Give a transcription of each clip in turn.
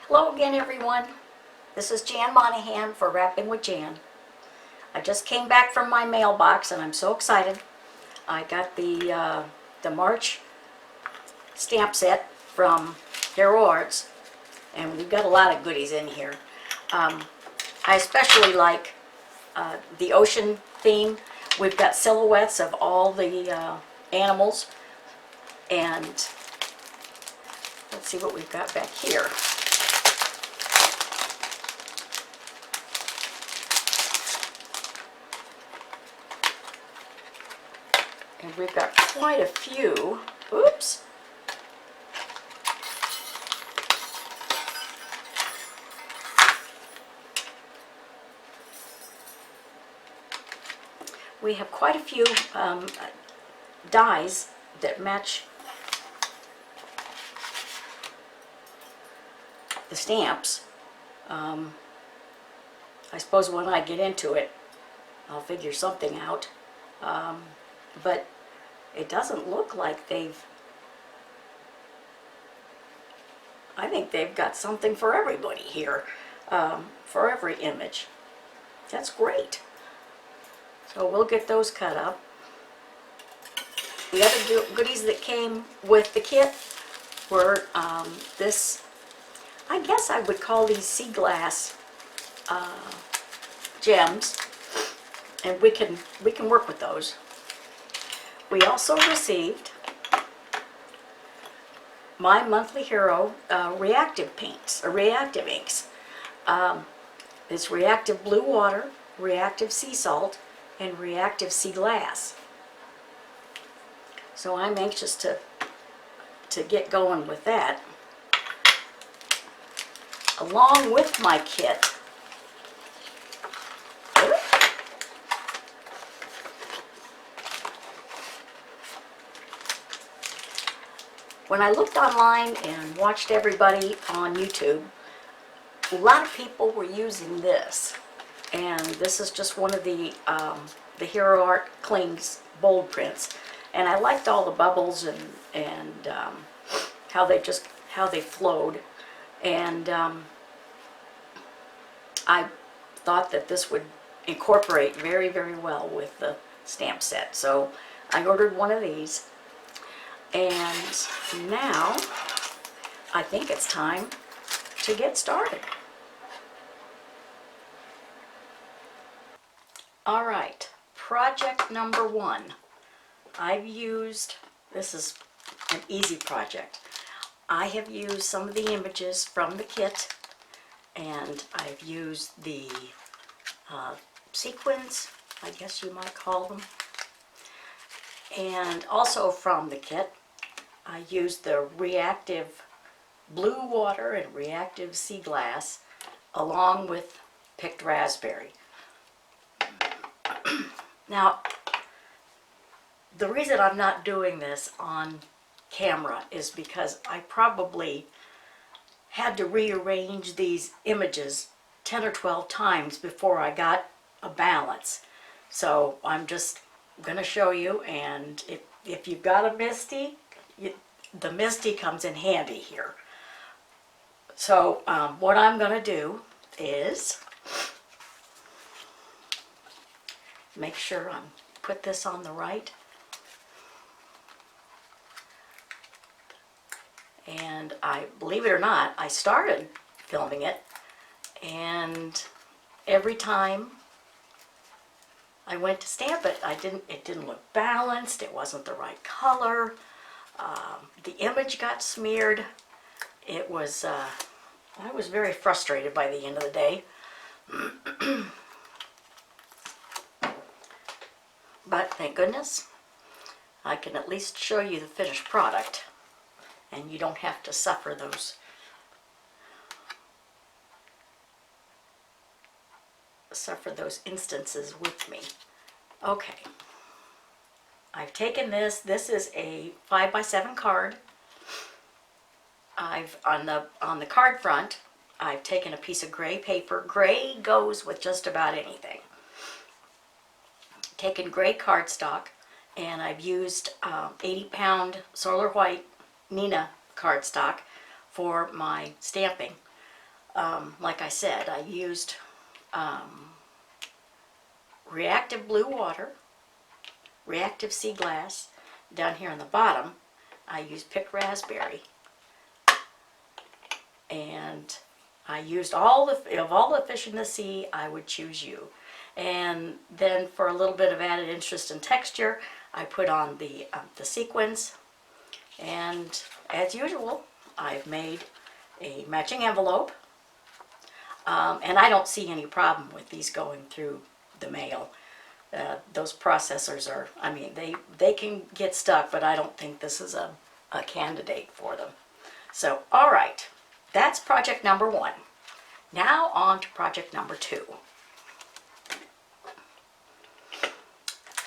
Hello again, everyone. This is Jan Monahan for Wrapping with Jan. I just came back from my mailbox and I'm so excited. I got the March stamp set from Hero Arts, and we've got a lot of goodies in here. I especially like the ocean theme. We've got silhouettes of all the animals, and let's see what we've got back here. And we've got quite a few. Oops. We have quite a few dies that match the stamps. I suppose when I get into it, I'll figure something out. But it doesn't look like I think they've got something for everybody here, for every image. That's great. So we'll get those cut up. The other goodies that came with the kit were this, I guess I would call these sea glass gems, and we can work with those. We also received my monthly hero reactive paints, or reactive inks. It's reactive blue water, reactive sea salt, and reactive sea glass. So I'm anxious to get going with that. Along with my kit, when I looked online and watched everybody on YouTube, a lot of people were using this. And this is just one of the Hero Art Clings bold prints. And I liked all the bubbles and how they flowed. And I thought that this would incorporate very, very well with the stamp set. So I ordered one of these. And now I think it's time to get started. All right, project number 1. I've used, this is an easy project. I have used some of the images from the kit, and I've used the sequins, I guess you might call them. And also from the kit, I used the reactive blue water and reactive sea glass along with picked raspberry. Now, the reason I'm not doing this on camera is because I probably had to rearrange these images 10 or 12 times before I got a balance. So I'm just going to show you, and if you've got a Misty, the Misty comes in handy here. So what I'm going to do is make sure I put this on the right. And believe it or not, I started filming it, and every time I went to stamp it, it didn't look balanced, it wasn't the right color, the image got smeared. It was, I was very frustrated by the end of the day. But thank goodness, I can at least show you the finished product, and you don't have to suffer those instances with me. Okay, I've taken this. This is a 5x7 card. On the card front, I've taken a piece of gray paper. Gray goes with just about anything. Taken gray cardstock, and I've used 80-pound Solar White Nina cardstock for my stamping. like I said, I used reactive blue water, reactive sea glass. Down here on the bottom, I used picked raspberry. And I used all the fish in the sea, I would choose you. And then for a little bit of added interest and texture, I put on the sequins. And as usual, I've made a matching envelope. And I don't see any problem with these going through the mail. Those processors are, I mean, they can get stuck, but I don't think this is a candidate for them. So, all right, that's project number 1. Now on to project number 2.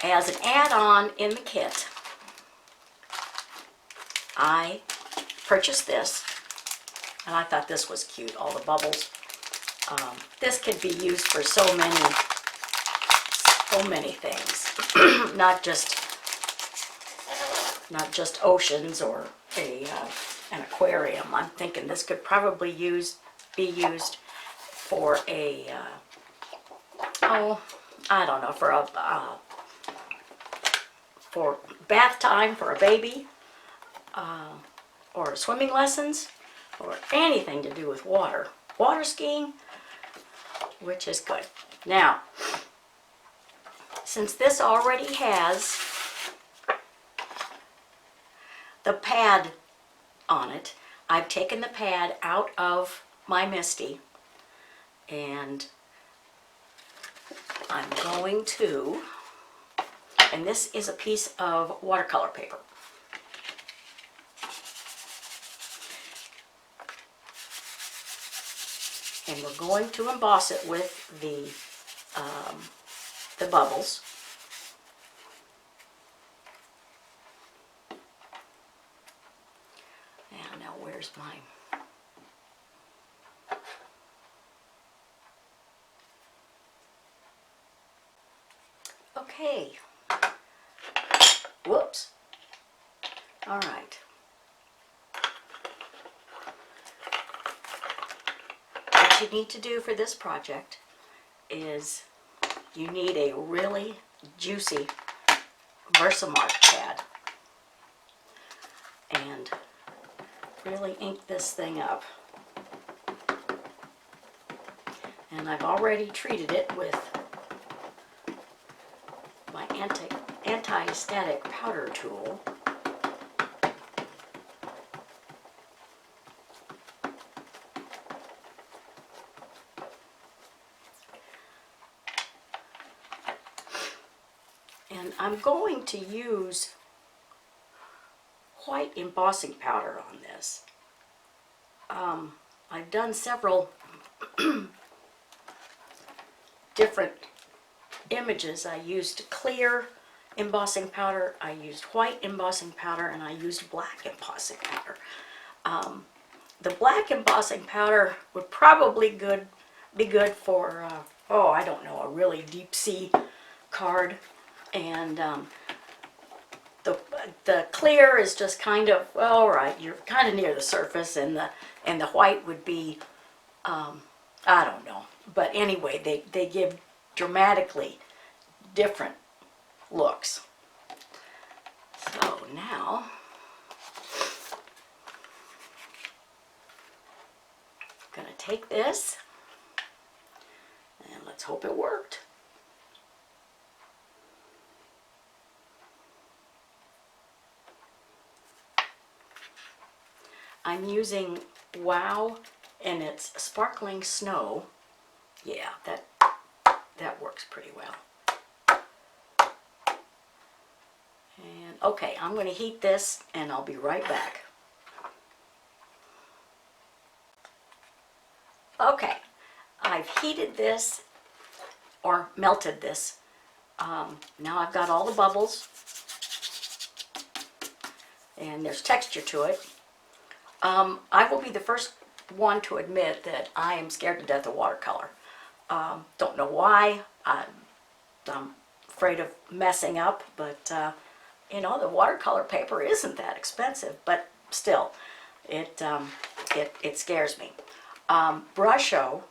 As an add-on in the kit, I purchased this, and I thought this was cute, all the bubbles. This could be used for so many things, not just oceans or an aquarium. I'm thinking this could probably be used for a I don't know, for bath time for a baby, or swimming lessons, or anything to do with water skiing, which is good. Now, since this already has the pad on it, I've taken the pad out of my Misty, and I'm going to, and this is a piece of watercolor paper. And we're going to emboss it with the bubbles. And now where's mine? Okay. Whoops. All right. What you need to do for this project is you need a really juicy Versamark pad and really ink this thing up. And I've already treated it with my anti-static powder tool. And I'm going to use white embossing powder on this. I've done several different images. I used clear embossing powder, I used white embossing powder, and I used black embossing powder. The black embossing powder would probably be good for, I don't know, a really deep sea card. And the clear is just kind of, well, all right, you're kind of near the surface, and the white would be, I don't know. But anyway, they give dramatically different looks. So now, I'm going to take this, and let's hope it worked. I'm using Wow, and it's Sparkling Snow. Yeah, that works pretty well. And okay, I'm going to heat this, and I'll be right back. Okay, I've heated this, or melted this. Now I've got all the bubbles, and there's texture to it. I will be the first one to admit that I am scared to death of watercolor. Don't know why. I'm afraid of messing up, but you know, the watercolor paper isn't that expensive, but still, it scares me. Brusho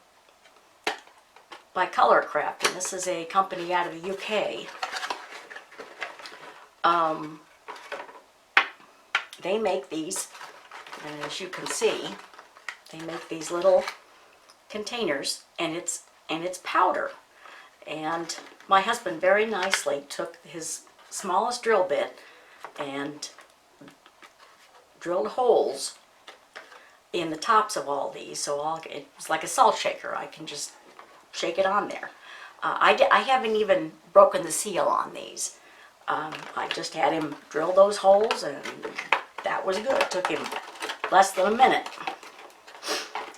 by Colorcraft, and this is a company out of the UK. They make these, and as you can see, they make these little containers, and it's powder. And my husband very nicely took his smallest drill bit and drilled holes in the tops of all these, so it's like a salt shaker. I can just shake it on there. I haven't even broken the seal on these. I just had him drill those holes, and that was good. It took him less than a minute.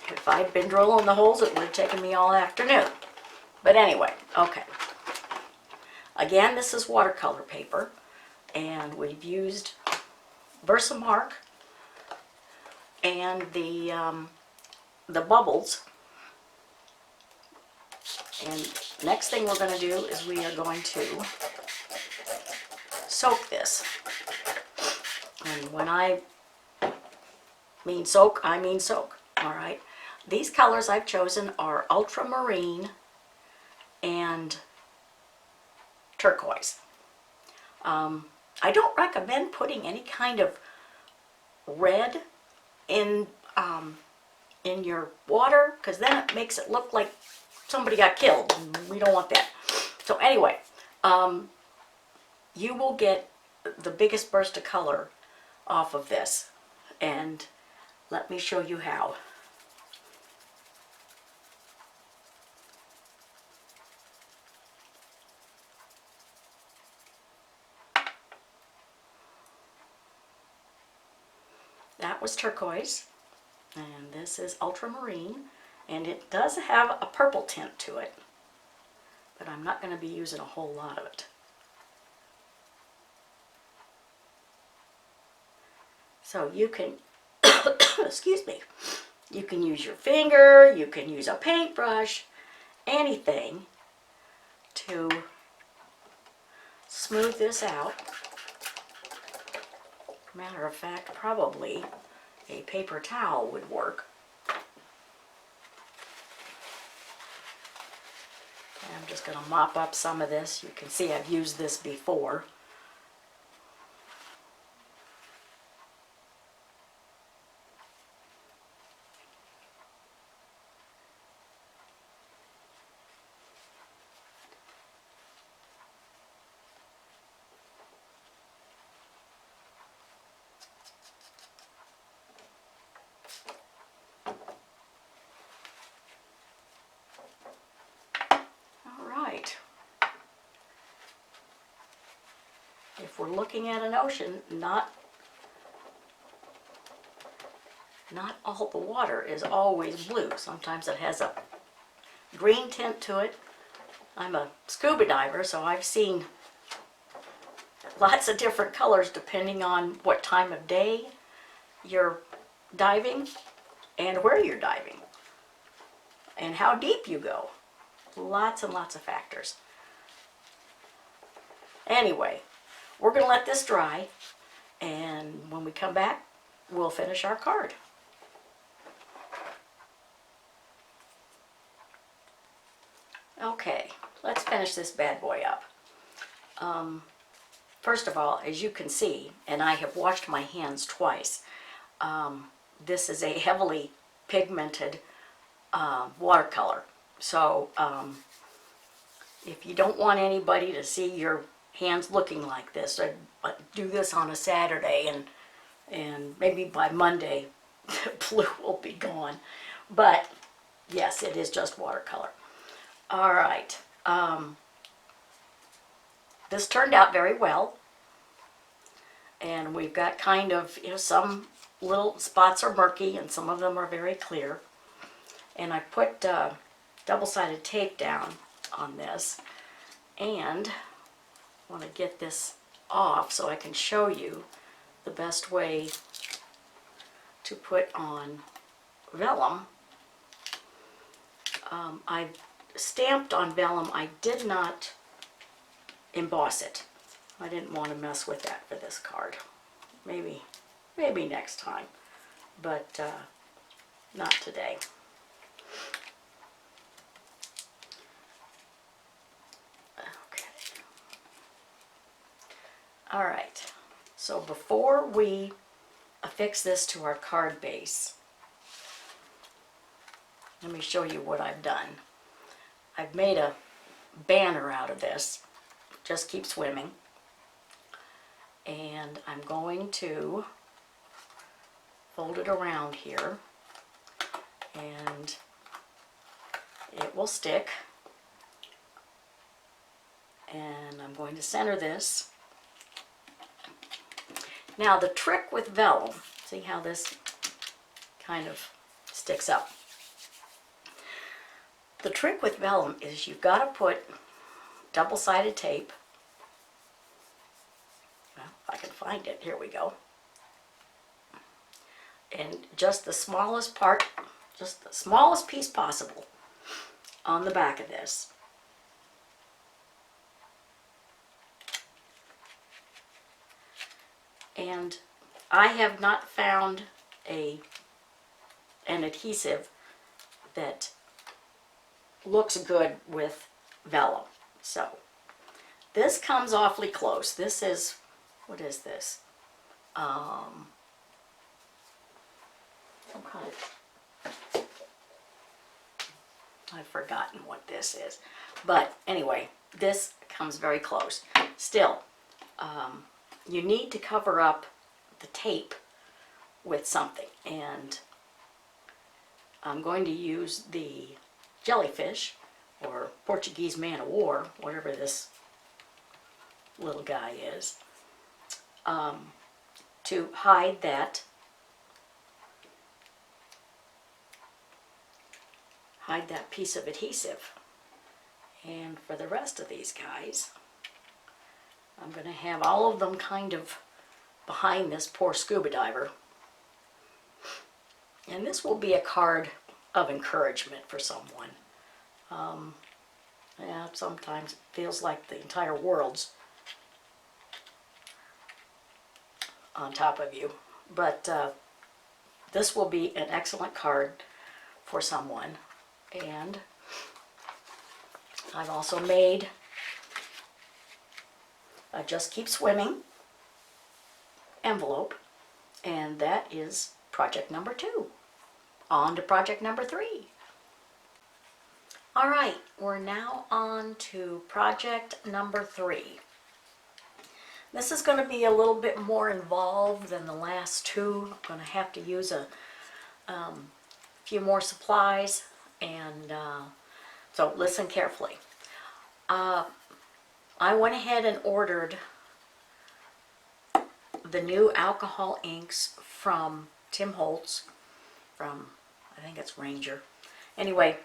If I'd been drilling the holes, it would have taken me all afternoon. But anyway, okay. Again, this is watercolor paper, and we've used Versamark and the bubbles. And next thing we're going to do is we are going to soak this. And when I mean soak, I mean soak. All right. These colors I've chosen are ultramarine and turquoise. I don't recommend putting any kind of red in your water, because then it makes it look like somebody got killed, and we don't want that. So anyway, you will get the biggest burst of color off of this, and let me show you how. That was turquoise, and this is ultramarine, and it does have a purple tint to it, but I'm not going to be using a whole lot of it. So you can, excuse me, you can use your finger, you can use a paintbrush, anything to smooth this out. Matter of fact, probably a paper towel would work. And I'm just going to mop up some of this. You can see I've used this before. If we're looking at an ocean, not all the water is always blue. Sometimes it has a green tint to it. I'm a scuba diver, so I've seen lots of different colors depending on what time of day you're diving and where you're diving and how deep you go. Lots and lots of factors. Anyway, we're going to let this dry, and when we come back, we'll finish our card. Okay, let's finish this bad boy up. First of all, as you can see, and I have washed my hands twice, this is a heavily pigmented watercolor. So if you don't want anybody to see your hands looking like this, I'd do this on a Saturday, and maybe by Monday the blue will be gone. But yes, it is just watercolor. All right, this turned out very well, and we've got kind of, some little spots are murky and some of them are very clear, and I put double-sided tape down on this, and I want to get this off so I can show you the best way to put on vellum. I stamped on vellum. I did not emboss it. I didn't want to mess with that for this card. Maybe next time, but not today. So before we affix this to our card base, let me show you what I've done. I've made a banner out of this. Just keep swimming. And I'm going to fold it around here, and it will stick. And I'm going to center this. Now the trick with vellum, see how this kind of sticks up. The trick with vellum is you've got to put double-sided tape. Well, if I can find it, here we go. And just the smallest part, just the smallest piece possible on the back of this. And I have not found an adhesive that looks good with vellum. So this comes awfully close. This is, what is this? Some kind of, I've forgotten what this is. But anyway, this comes very close. Still, you need to cover up the tape with something, and I'm going to use the jellyfish or Portuguese man of war, whatever this little guy is, to hide that piece of adhesive. And for the rest of these guys, I'm going to have all of them kind of behind this poor scuba diver. And this will be a card of encouragement for someone. Yeah, sometimes it feels like the entire world's on top of you. But this will be an excellent card for someone. And I've also made a Just Keep Swimming envelope, and that is project number 2. On to project number 3. All right, we're now on to project number 3. This is going to be a little bit more involved than the last 2. I'm going to have to use a few more supplies, and so listen carefully. I went ahead and ordered the new alcohol inks from Tim Holtz, from, I think it's Ranger. Anyway,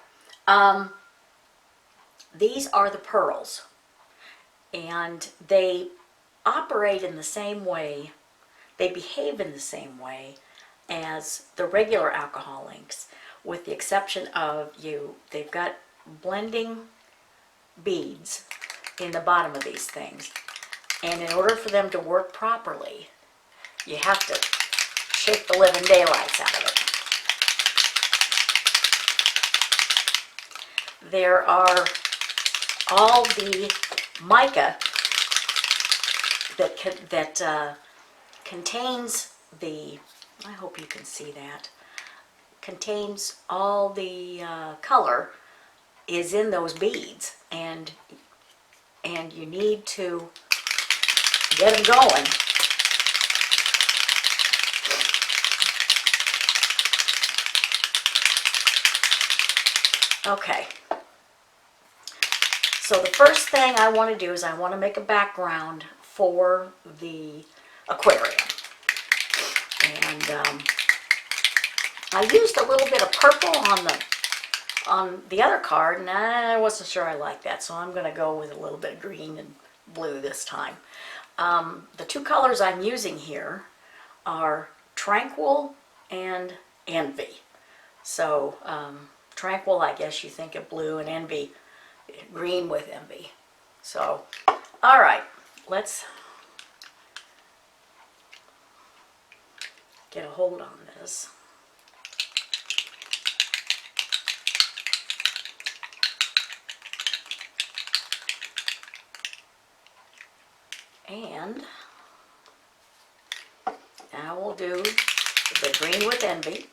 these are the pearls, and they operate in the same way, they behave in the same way as the regular alcohol inks, with the exception of they've got blending beads in the bottom of these things. And in order for them to work properly, you have to shake the living daylights out of it. There are all the mica that contains the, I hope you can see that, contains all the color is in those beads, and you need to get them going. Okay, so the first thing I want to do is I want to make a background for the aquarium. And I used a little bit of purple on the other card, and I wasn't sure I liked that, so I'm going to go with a little bit of green and blue this time. The 2 colors I'm using here are Tranquil and Envy. So Tranquil, I guess you think of blue, and Envy, green with Envy. So, all right, let's get a hold on this. And Now we'll do the green with envy.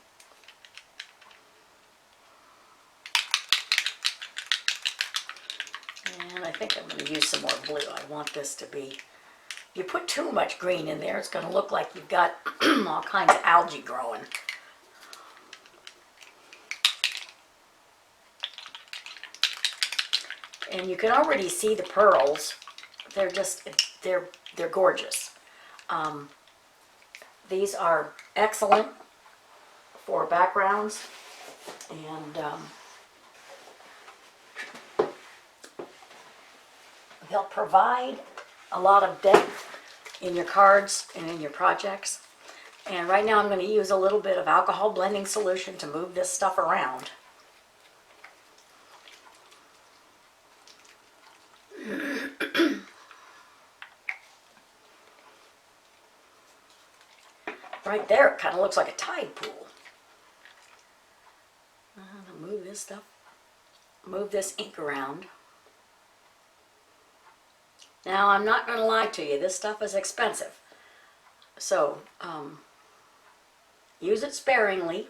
And I think I'm going to use some more blue. I want this to be, if you put too much green in there, it's going to look like you've got all kinds of algae growing. And you can already see the pearls. They're just, they're gorgeous. These are excellent for backgrounds, and they'll provide a lot of depth in your cards and in your projects. And right now I'm going to use a little bit of alcohol blending solution to move this stuff around. Right there, it kind of looks like a tide pool. I'm going to move this stuff, move this ink around. Now, I'm not going to lie to you, this stuff is expensive. So, use it sparingly.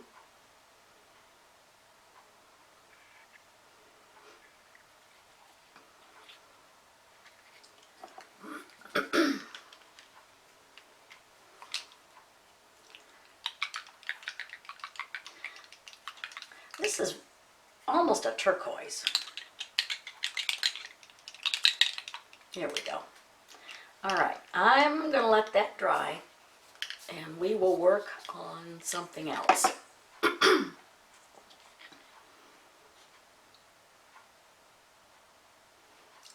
This is almost a turquoise. Here we go. All right, I'm going to let that dry, and we will work on something else.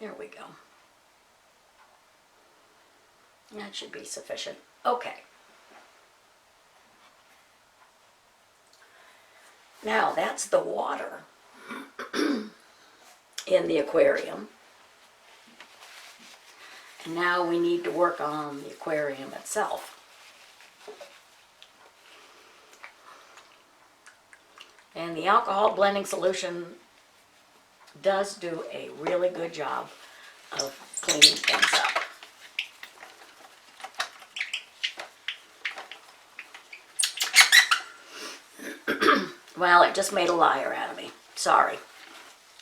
Here we go. That should be sufficient. Okay. Now that's the water in the aquarium. And now we need to work on the aquarium itself. And the alcohol blending solution does do a really good job of cleaning things up. Well, it just made a liar out of me. Sorry.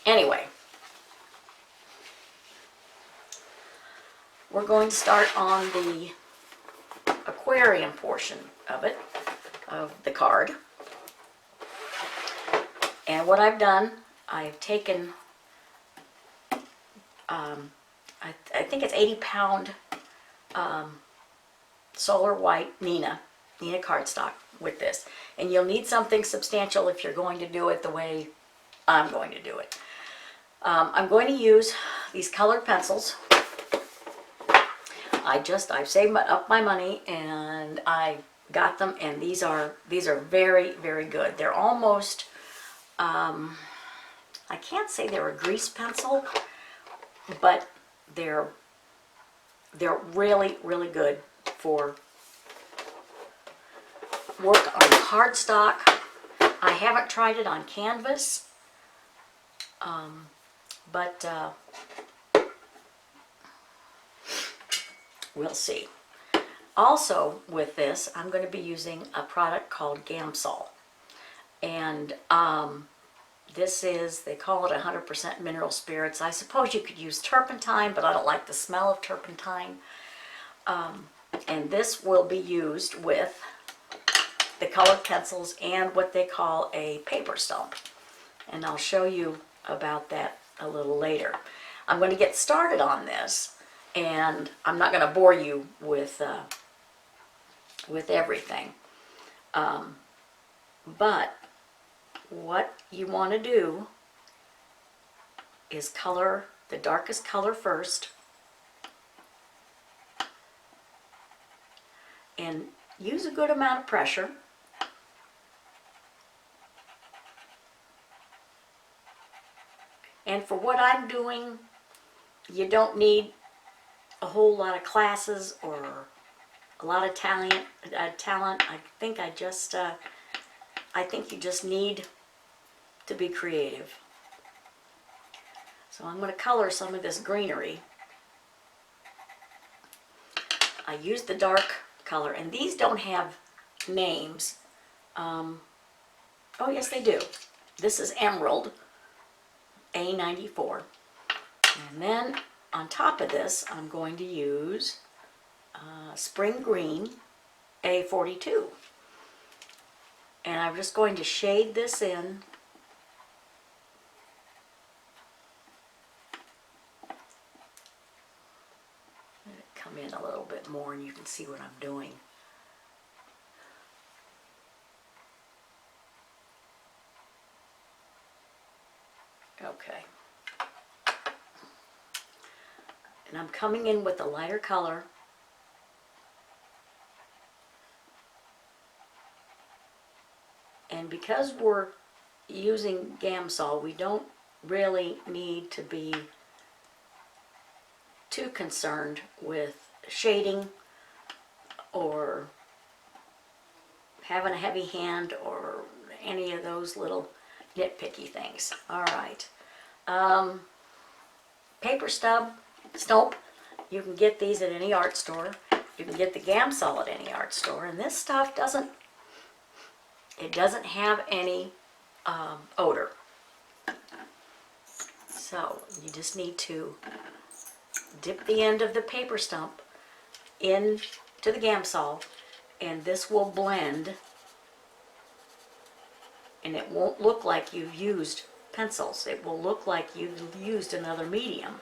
Anyway, we're going to start on the aquarium portion of it, of the card. And what I've done, I've taken, I think it's 80-pound solar white Nina cardstock with this. And you'll need something substantial if you're going to do it the way I'm going to do it. I'm going to use these colored pencils. I've saved up my money and I got them, and these are very, very good. They're almost, I can't say they're a grease pencil, but they're really, really good for work on cardstock. I haven't tried it on canvas, but we'll see. Also with this, I'm going to be using a product called Gamsol. And this is, they call it 100% mineral spirits. I suppose you could use turpentine, but I don't like the smell of turpentine. And this will be used with the colored pencils and what they call a paper stump. And I'll show you about that a little later. I'm going to get started on this, and I'm not going to bore you with everything. But what you want to do is color the darkest color first, and use a good amount of pressure. And for what I'm doing, you don't need a whole lot of classes or a lot of talent. I think you just need to be creative. So I'm going to color some of this greenery. I used the dark color, and these don't have names. Oh yes, they do. This is Emerald A94, and then on top of this I'm going to use Spring Green A42, and I'm just going to shade this in. Let it come in a little bit more and you can see what I'm doing. Okay. And I'm coming in with a lighter color. And because we're using Gamsol, we don't really need to be too concerned with shading or having a heavy hand or any of those little nitpicky things. All right. Paper Stump, you can get these at any art store. You can get the Gamsol at any art store, and this stuff doesn't have any odor. So you just need to dip the end of the Paper Stump into the Gamsol, and this will blend, and it won't look like you've used pencils. It will look like you've used another medium.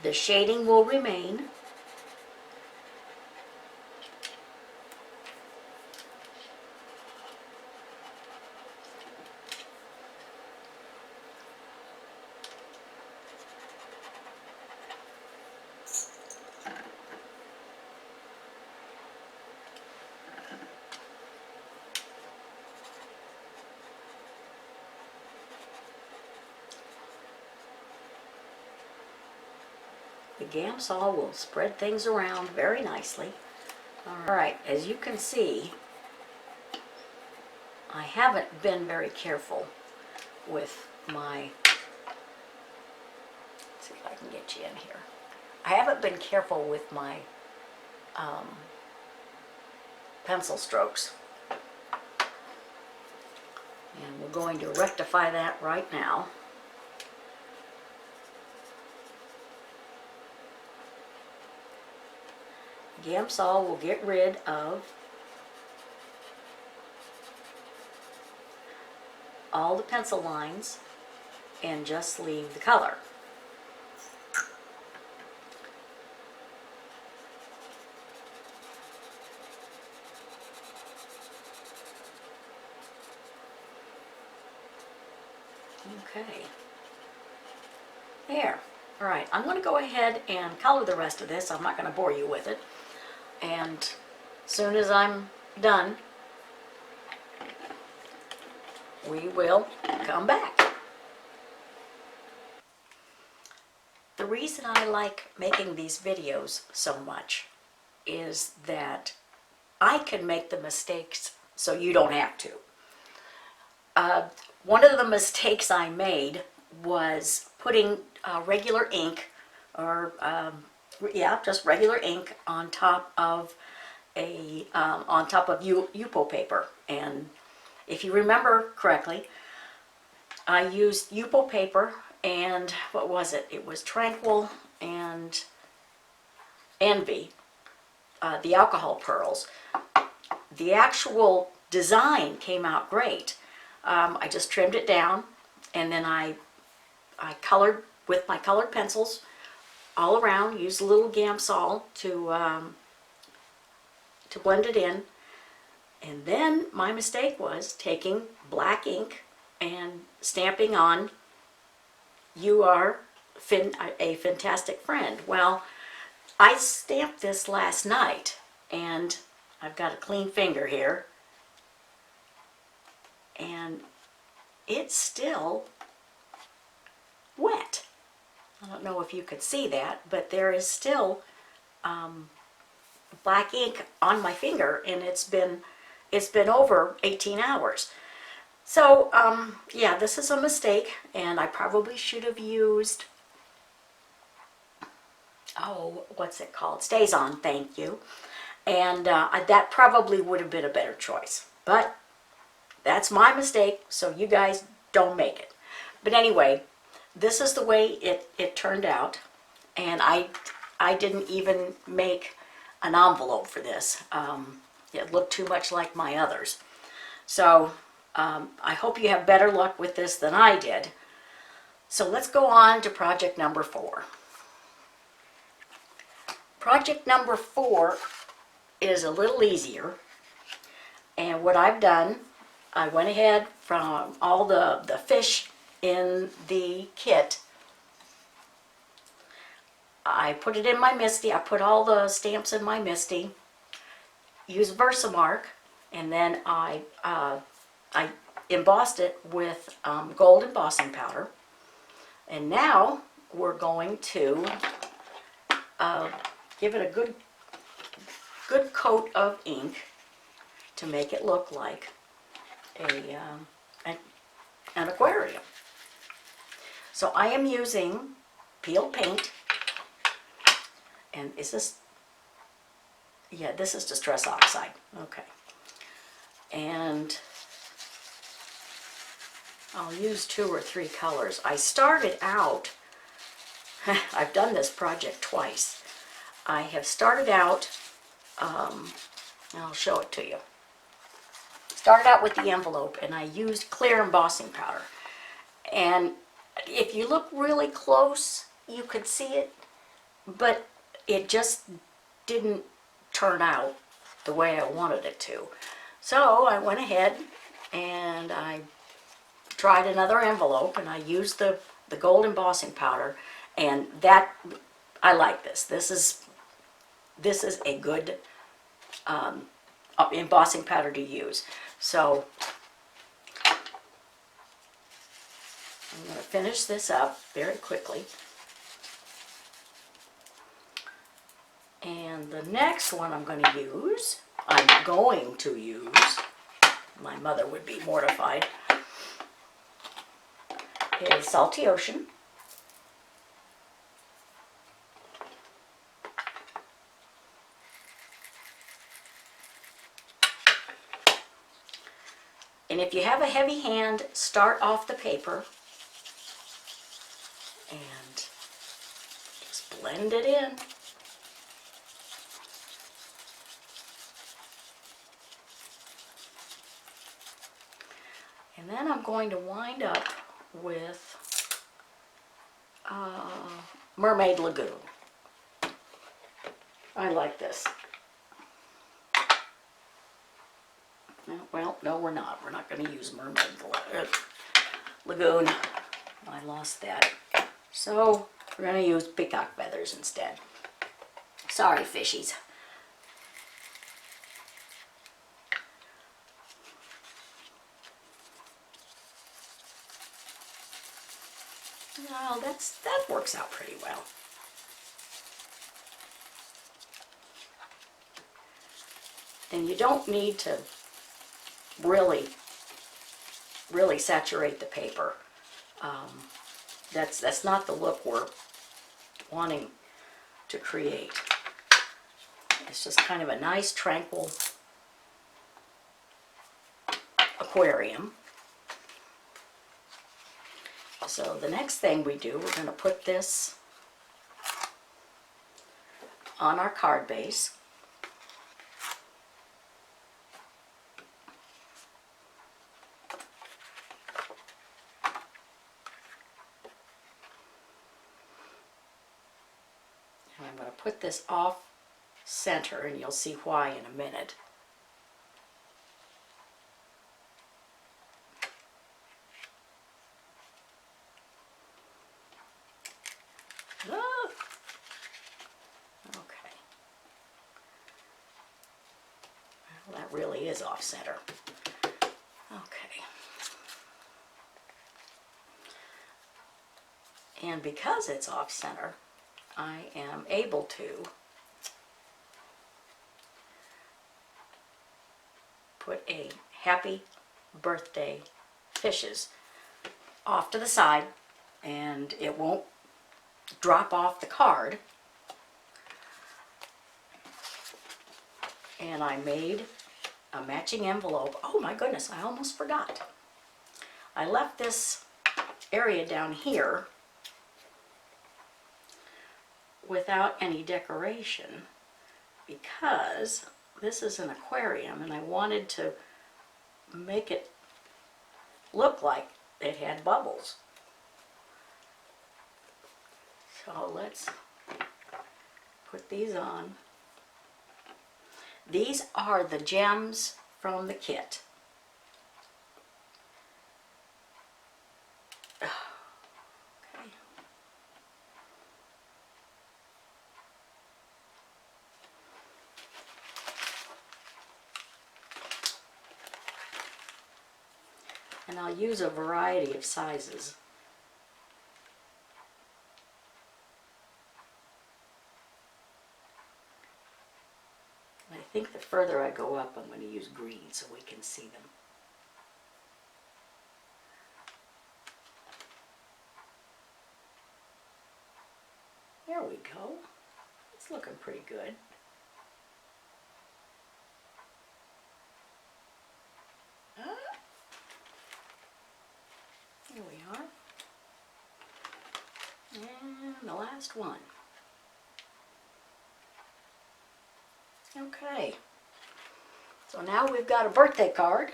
The shading will remain. The Gamsol will spread things around very nicely. Alright, as you can see, I haven't been very careful with my, let's see if I can get you in here. I haven't been careful with my pencil strokes. And we're going to rectify that right now. Gamsol will get rid of all the pencil lines and just leave the color. Okay. There. All right, I'm going to go ahead and color the rest of this. I'm not going to bore you with it. And as soon as I'm done, we will come back. The reason I like making these videos so much is that I can make the mistakes so you don't have to. One of the mistakes I made was putting regular ink, or just regular ink on top of Yupo paper. And if you remember correctly, I used Yupo paper and what was it? It was Tranquil and Envy, the alcohol pearls. The actual design came out great. I just trimmed it down, and then I colored with my colored pencils all around, used a little Gamsol to blend it in. And then my mistake was taking black ink and stamping on "You Are a Fantastic Friend." Well, I stamped this last night, and I've got a clean finger here, and it's still wet. I don't know if you could see that, but there is still black ink on my finger, and it's been over 18 hours. So yeah, this is a mistake, and I probably should have used oh, what's it called? Stays On, thank you. And that probably would have been a better choice. But that's my mistake, so you guys don't make it. But anyway, this is the way it turned out. And I didn't even make an envelope for this. It looked too much like my others. So I hope you have better luck with this than I did. So let's go on to project number 4. Project number 4 is a little easier. And what I've done, I went ahead from all the fish in the kit. I put it in my MISTI. I put all the stamps in my MISTI. Use Versamark, and then I embossed it with gold embossing powder. And now we're going to give it a good coat of ink to make it look like an aquarium. So I am using peeled paint, and is this, yeah, this is Distress Oxide, okay. And I'll use 2 or 3 colors. I started out, I've done this project twice. I have started out, I'll show it to you. Started out with the envelope, and I used clear embossing powder. And if you look really close, you could see it, but it just didn't turn out the way I wanted it to. So I went ahead and I tried another envelope, and I used the gold embossing powder, and that, I like this. This is a good embossing powder to use. So I'm going to finish this up very quickly. And the next one I'm going to use, my mother would be mortified, is Salty Ocean. And if you have a heavy hand, start off the paper and just blend it in. And then I'm going to wind up with Mermaid Lagoon. I like this. Well, no, we're not. We're not going to use Mermaid Lagoon. I lost that. So we're going to use peacock feathers instead. Sorry, fishies. No, that works out pretty well. And you don't need to really saturate the paper. That's not the look we're wanting to create. It's just kind of a nice, tranquil aquarium. So the next thing we do, we're going to put this on our card base. And I'm going to put this off center, and you'll see why in a minute. Okay. Well, that really is off center. Okay. And because it's off center, I am able to put a happy birthday fishes off to the side, and it won't drop off the card. and I made a matching envelope. Oh my goodness, I almost forgot. I left this area down here without any decoration because this is an aquarium and I wanted to make it look like it had bubbles. So let's put these on. These are the gems from the kit. Okay. And I'll use a variety of sizes. I think the further I go up, I'm going to use green so we can see them. There we go. It's looking pretty good. Here we are. And the last one. Okay. So now we've got a birthday card.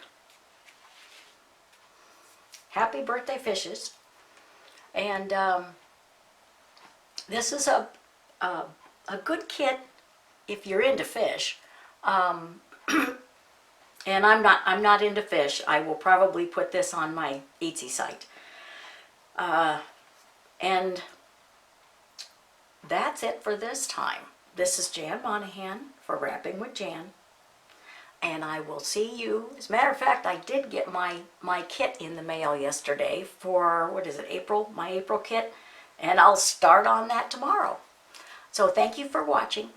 Happy birthday, fishes. And this is a good kit if you're into fish. And I'm not into fish. I will probably put this on my Etsy site. And that's it for this time. This is Jan Monahan for Wrapping with Jan. And I will see you. As a matter of fact, I did get my kit in the mail yesterday for, what is it, April? My April kit. And I'll start on that tomorrow. So thank you for watching.